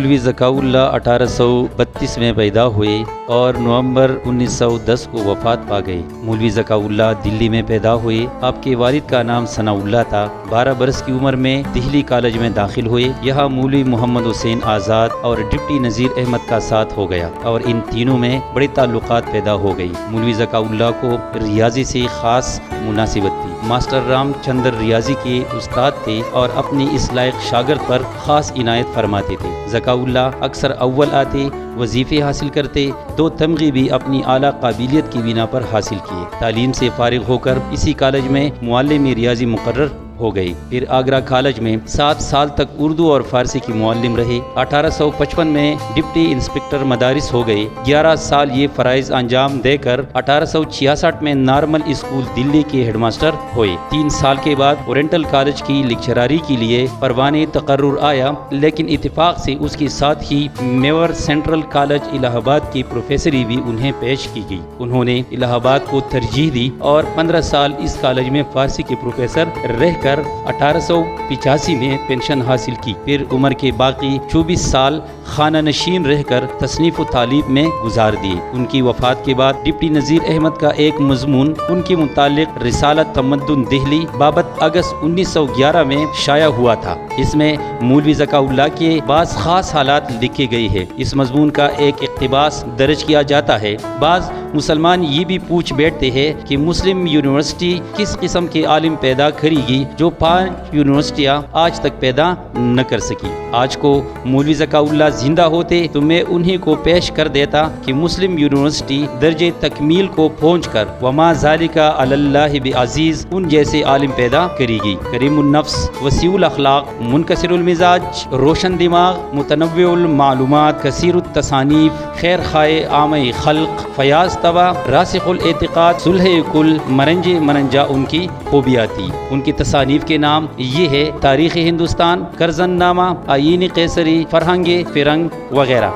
مولوی ذکاء اللہ 1832 میں پیدا ہوئے اور نومبر 1910 کو وفات پا گئے۔ مولوی ذکاء اللہ دلی میں پیدا ہوئے۔ آپ کے والد کا نام ثناء اللہ تھا۔ 12 برس کی عمر میں دہلی کالج میں داخل ہوئے۔ یہاں مولوی محمد حسین آزاد اور ڈپٹی نذیر احمد کا ساتھ ہو گیا اور ان تینوں میں بڑے تعلقات پیدا ہو گئی۔ مولوی ذکاء اللہ کو ریاضی سے خاص مناسبت تھی۔ ماسٹر رام چندر ریاضی کے استاد تھے اور اپنی اس لائق شاگرد پر خاص عنایت فرماتے تھے۔ ذکاء اللہ اکثر اول آتے، وظیفے حاصل کرتے، 2 تمغے بھی اپنی اعلیٰ قابلیت کی بنا پر حاصل کیے۔ تعلیم سے فارغ ہو کر اسی کالج میں معلم ریاضی مقرر ہو گئی۔ پھر آگرہ کالج میں 7 سال تک اردو اور فارسی کی معلم رہے۔ 1855 میں ڈپٹی انسپکٹر مدارس ہو گئے۔ 11 سال یہ فرائض انجام دے کر 1866 میں نارمل اسکول دلی کے ہیڈ ماسٹر ہوئے۔ 3 سال کے بعد اورینٹل کالج کی لیکچراری کے لیے پروانہ تقرر آیا، لیکن اتفاق سے اس کے ساتھ ہی میور سینٹرل کالج الہ آباد کی پروفیسری بھی انہیں پیش کی گئی۔ انہوں نے الہ آباد کو ترجیح دی اور 15 سال اس کالج میں فارسی کے پروفیسر رہ کر 1885 میں پینشن حاصل کی۔ پھر عمر کے باقی 24 سال خانہ نشین رہ کر تصنیف و تعلیف میں گزار دیے۔ ان کی وفات کے بعد ڈپٹی نذیر احمد کا ایک مضمون ان کے متعلق رسالہ تمدن دہلی بابت اگست 1911 میں شائع ہوا تھا۔ اس میں مولوی ذکاء اللہ کے بعض خاص حالات لکھے گئے ہیں۔ اس مضمون کا ایک اقتباس درج کیا جاتا ہے۔ بعض مسلمان یہ بھی پوچھ بیٹھتے ہیں کہ مسلم یونیورسٹی کس قسم کے عالم پیدا کرے گی جو 5 یونیورسٹیاں آج تک پیدا نہ کر سکی۔ آج کو مولوی ذکاء اللہ زندہ ہوتے تو میں انہیں کو پیش کر دیتا کہ مسلم یونیورسٹی درجے تکمیل کو پہنچ کر وما ذالک علی اللہ بعزیز ان جیسے عالم پیدا کرے گی۔ کریم النفس، وسیع الاخلاق، منکسر المزاج، روشن دماغ، متنوع المعلومات، کثیر التصانیف، خیر خواہ عام خلق، فیاض طبع، راسخ الاعتقاد، صلح کل، مرنج مننجا ان کی خوبیاں تھی۔ ان کی تصانیف کے نام یہ ہے: تاریخ ہندوستان، کرزن نامہ، آئین قیصری، فرہنگ فرنگ وغیرہ۔